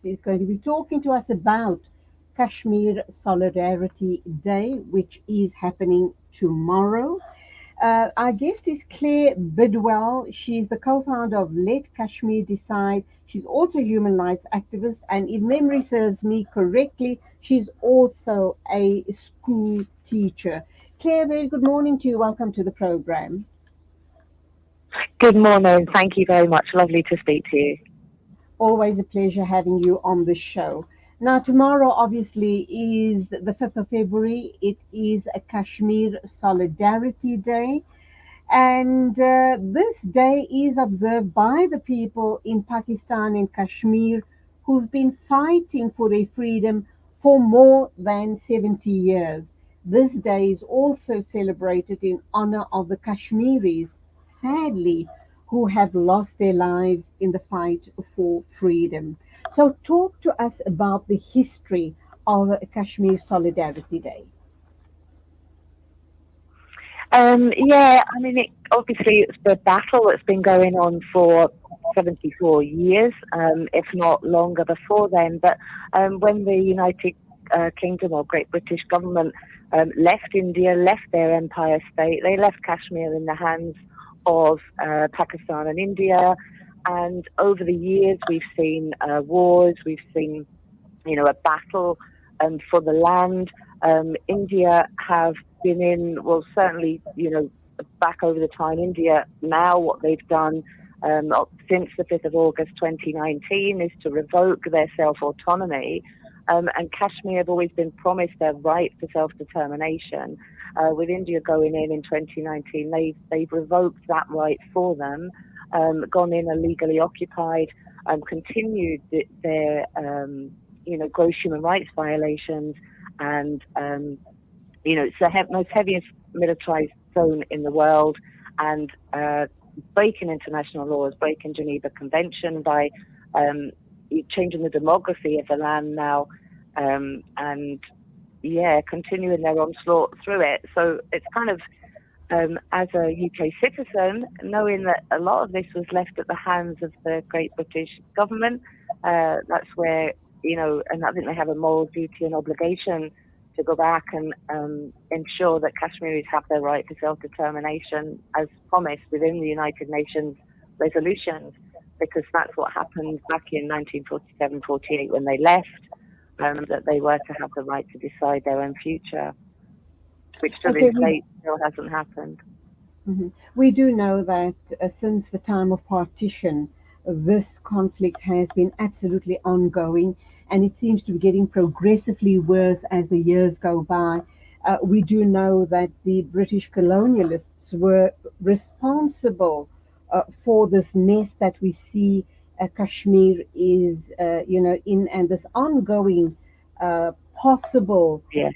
is going to be talking to us about Kashmir Solidarity Day, which is happening tomorrow. Our guest is Claire Bidwell. She's the co-founder of Let Kashmir Decide. She's also a human rights activist, and if memory serves me correctly, she's also a school teacher. Claire, very good morning to you. Welcome to the program. Good morning. Thank you very much. Lovely to speak to you. Always a pleasure having you on the show. Now, tomorrow obviously is the 5th of February. It is a Kashmir Solidarity Day. And this day is observed by the people in Pakistan and Kashmir who've been fighting for their freedom for more than 70 years. This day is also celebrated in honor of the Kashmiris, sadly, who have lost their lives in the fight for freedom. So, talk to us about the history of Kashmir Solidarity Day. Obviously it's the battle that's been going on for 74 years, if not longer before then. But when the United Kingdom or Great British government left India, left their empire state, they left Kashmir in the hands of Pakistan and India. And over the years, we've seen wars, we've seen, a battle for the land. India have been in, well, certainly, back over the time, India now what they've done since the 5th of August 2019 is to revoke their self-autonomy. And Kashmir have always been promised their right to self-determination. With India going in 2019, they've revoked that right for them, gone in illegally occupied, continued their gross human rights violations, and it's the most heaviest militarized zone in the world, and breaking international laws, breaking Geneva Convention by changing the demography of the land now, continuing their onslaught through it. So it's kind of, as a UK citizen, knowing that a lot of this was left at the hands of the Great British government, that's where, and I think they have a moral duty and obligation to go back and ensure that Kashmiris have their right to self-determination as promised within the United Nations resolutions, because that's what happened back in 1947-48 when they left, that they were to have the right to decide their own future, which to Okay, this date still hasn't happened. we do know that since the time of partition, this conflict has been absolutely ongoing, and it seems to be getting progressively worse as the years go by. We do know that the British colonialists were responsible for this mess that we see Kashmir is, in, and this ongoing possible Yes.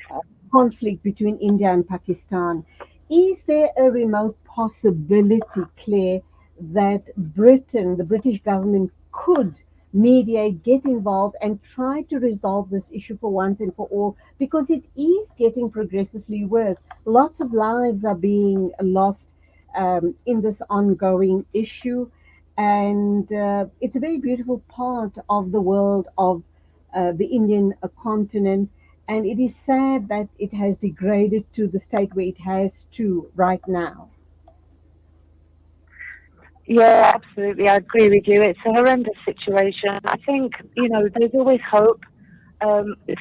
conflict between India and Pakistan. Is there a remote possibility, Claire, that Britain, the British government, could mediate, get involved, and try to resolve this issue for once and for all? Because it is getting progressively worse. Lots of lives are being lost in this ongoing issue. And it's a very beautiful part of the world of the Indian continent. And it is sad that it has degraded to the state where it has to right now. Yeah, absolutely. I agree with you. It's a horrendous situation. I think, there's always hope.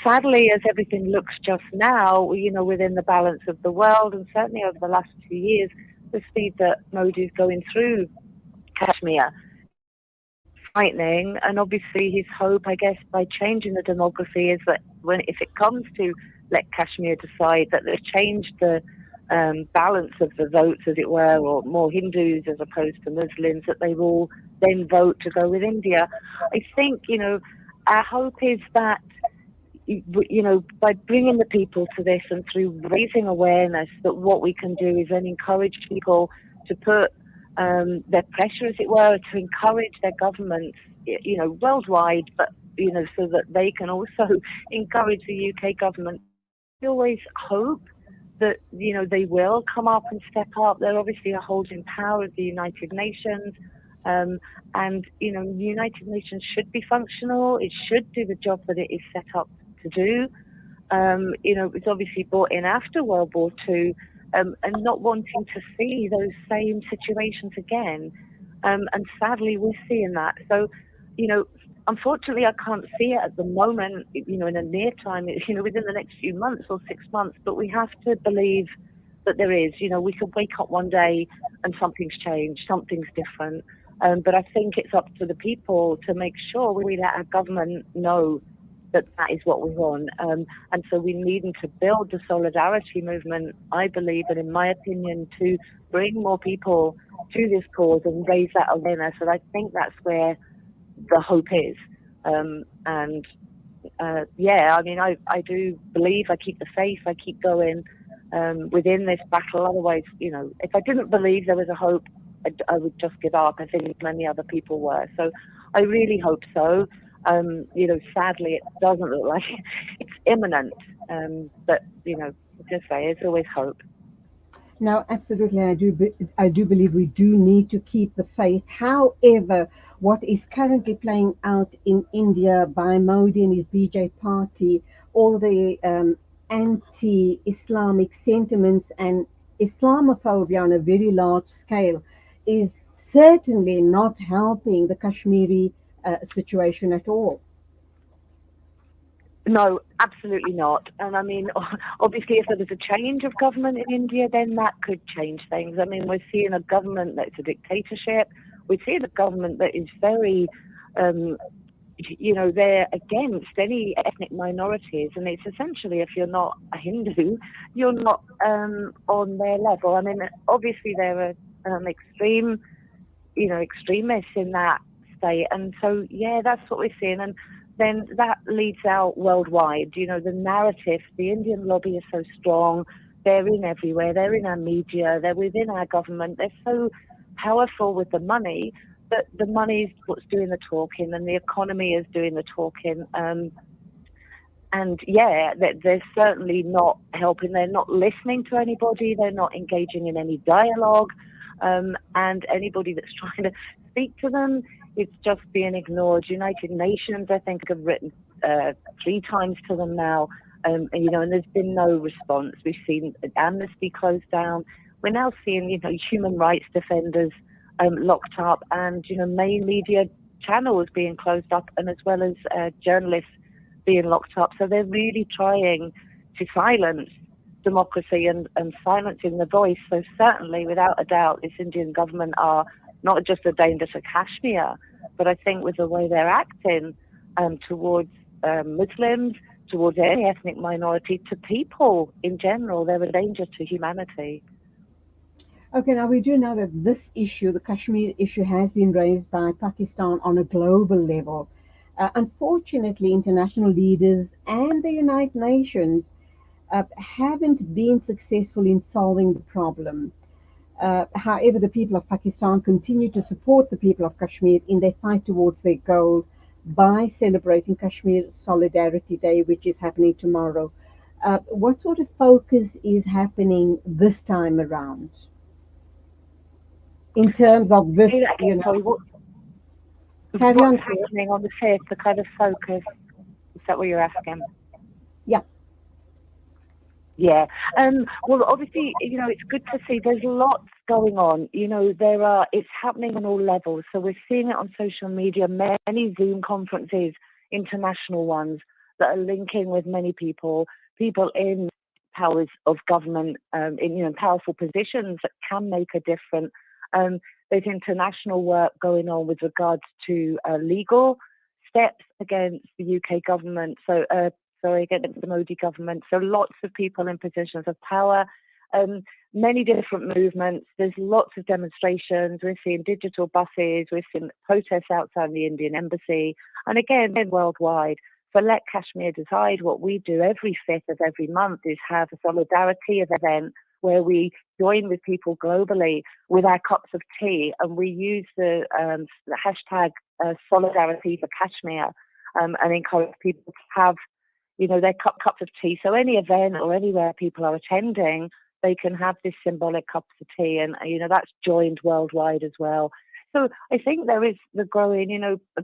Sadly, as everything looks just now, within the balance of the world, and certainly over the last 2 years, the speed that Modi's going through Kashmir, frightening. And obviously, his hope, I guess, by changing the demography is that if it comes to let Kashmir decide, that they've changed the balance of the votes, as it were, or more Hindus as opposed to Muslims, that they will then vote to go with India. I think, our hope is that, by bringing the people to this and through raising awareness, that what we can do is then encourage people to put their pressure, as it were, to encourage their governments, worldwide, but, so that they can also encourage the UK government. We always hope that, they will come up and step up. They're obviously a holding power of the United Nations. And the United Nations should be functional. It should do the job that it is set up to do. It was obviously brought in after World War II, and not wanting to see those same situations again. And sadly, we're seeing that. So, you know, unfortunately, I can't see it at the moment, in a near time, within the next few months or 6 months, but we have to believe that there is. We could wake up one day and something's changed, something's different. But I think it's up to the people to make sure we let our government know that that is what we want. And so we need to build the solidarity movement, I believe, and in my opinion, to bring more people to this cause and raise that awareness. And I think that's where the hope is. And yeah, I mean, I do believe, I keep the faith, I keep going within this battle. Otherwise, if I didn't believe there was a hope, I would just give up. I think many other people were. So I really hope so. Sadly, it doesn't look like it's imminent. But just say there's always hope. Now, absolutely, I do believe we do need to keep the faith. However, what is currently playing out in India by Modi and his BJ party, all the anti-Islamic sentiments and Islamophobia on a very large scale, is certainly not helping the Kashmiri situation at all. No, absolutely not. And I mean, obviously, if there was a change of government in India, then that could change things. I mean, we're seeing a government that's a dictatorship. We're seeing a government that is very, they're against any ethnic minorities. And it's essentially, if you're not a Hindu, you're not on their level. I mean, obviously, there are extremists in that state. And so, yeah, that's what we're seeing. And then that leads out worldwide. The narrative, the Indian lobby is so strong. They're in everywhere. They're in our media. They're within our government. They're so powerful with the money that the money is what's doing the talking, and the economy is doing the talking. And yeah, they're certainly not helping. They're not listening to anybody. They're not engaging in any dialogue. And anybody that's trying to speak to them, it's just being ignored. United Nations, I think, have written 3 times to them now, and there's been no response. We've seen Amnesty closed down. We're now seeing, human rights defenders locked up, and main media channels being closed up, and as well as journalists being locked up. So they're really trying to silence democracy and silencing the voice. So certainly, without a doubt, this Indian government are not just a danger to Kashmir, but I think with the way they're acting towards Muslims, towards any ethnic minority, to people in general, they're a danger to humanity. Okay, now we do know that this issue, the Kashmir issue, has been raised by Pakistan on a global level. Unfortunately, international leaders and the United Nations haven't been successful in solving the problem. However, the people of Pakistan continue to support the people of Kashmir in their fight towards their goal by celebrating Kashmir Solidarity Day, which is happening tomorrow. What sort of focus is happening this time around in terms of this? Say that again, sorry. Carry What's on, Claire. happening on the 5th, the kind of focus? Is that what you're asking? Yeah. Yeah. Well, obviously, it's good to see there's lots going on. It's happening on all levels. So we're seeing it on social media, many Zoom conferences, international ones that are linking with many people in powers of government, in powerful positions that can make a difference. There's international work going on with regards to legal steps against the UK government. Against the Modi government. So lots of people in positions of power, many different movements. There's lots of demonstrations. We're seeing digital buses. We're seeing protests outside the Indian embassy. And again, worldwide. For Let Kashmir Decide, what we do every 5th of every month is have a solidarity event where we join with people globally with our cups of tea, and we use the hashtag solidarity for Kashmir and encourage people to have their cups of tea. So any event or anywhere people are attending, they can have this symbolic cups of tea, and that's joined worldwide as well. So I think there is the growing,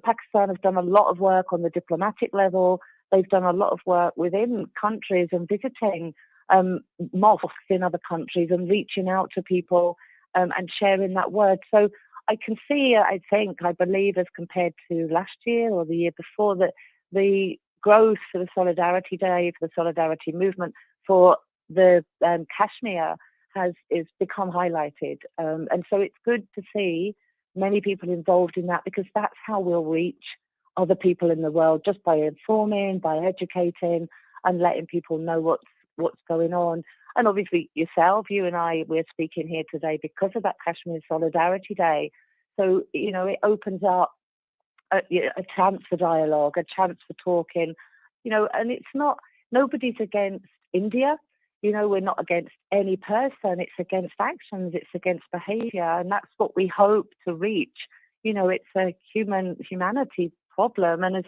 Pakistan have done a lot of work on the diplomatic level. They've done a lot of work within countries and visiting mosques in other countries and reaching out to people and sharing that word. So I can see, I believe, as compared to last year or the year before, that the growth for the Solidarity Day, for the Solidarity movement, for the Kashmir is become highlighted. And so it's good to see many people involved in that, because that's how we'll reach other people in the world, just by informing, by educating, and letting people know what's going on. And obviously yourself, you and I, we're speaking here today because of that Kashmir Solidarity Day. So, it opens up a chance for dialogue, a chance for talking, and it's not, nobody's against India. We're not against any person. It's against actions. It's against behaviour. And that's what we hope to reach. It's a humanity problem. And as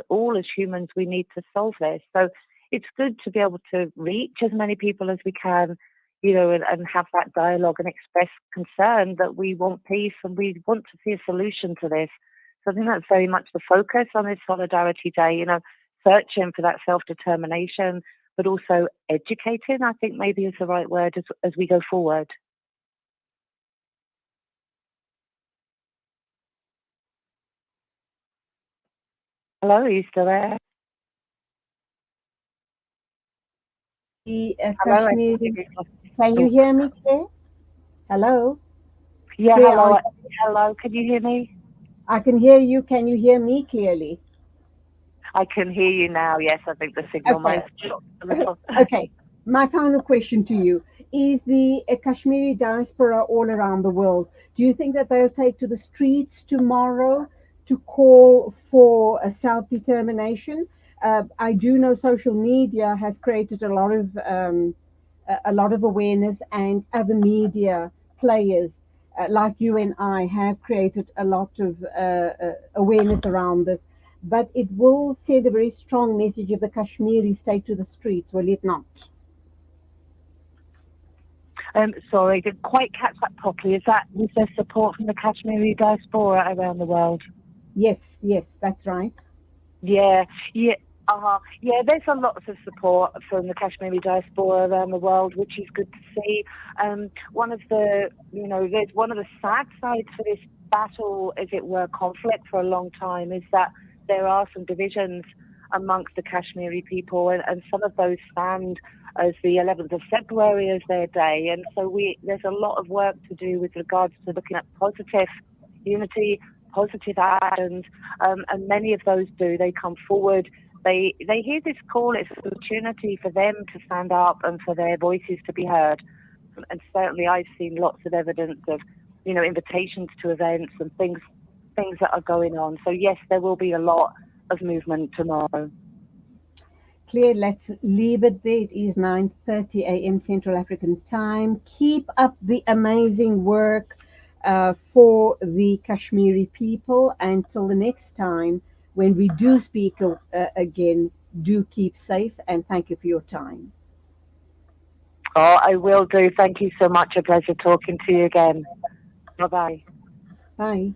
humans, we need to solve this. So it's good to be able to reach as many people as we can, and have that dialogue and express concern that we want peace and we want to see a solution to this. So I think that's very much the focus on this Solidarity Day, searching for that self-determination, but also educating, I think maybe is the right word as we go forward. Hello, are you still there? The Hello? Kashmir. Can you hear me, Claire? Hello? Yeah, Claire, hello, can you hear me? I can hear you. Can you hear me clearly? I can hear you now, yes. I think the signal might Okay. have dropped a little. Okay. My final question to you is: the Kashmiri diaspora all around the world, do you think that they'll take to the streets tomorrow to call for a self-determination? I do know social media has created a lot of awareness, and other media players like you and I have created a lot of awareness around this. But it will send a very strong message if the Kashmiris take to the streets, will it not? Sorry, didn't quite catch that properly. Is there support from the Kashmiri diaspora around the world? Yes, yes, that's right. Yeah, yeah, yeah. There's a lot of support from the Kashmiri diaspora around the world, which is good to see. One of the, there's one of the sad sides for this battle, as it were, conflict for a long time, is that there are some divisions amongst the Kashmiri people, and some of those stand as the 11th of February as their day, and so there's a lot of work to do with regards to looking at positive unity, positive actions, and many of those they come forward. They hear this call. It's an opportunity for them to stand up and for their voices to be heard. And certainly, I've seen lots of evidence of, invitations to events and things that are going on. So yes, there will be a lot of movement tomorrow. Claire, let's leave it there. It is 9:30 a.m. Central African time. Keep up the amazing work for the Kashmiri people. Until the next time, when we do speak again, do keep safe, and thank you for your time. Oh, I will do. Thank you so much. A pleasure talking to you again. Bye-bye. Bye.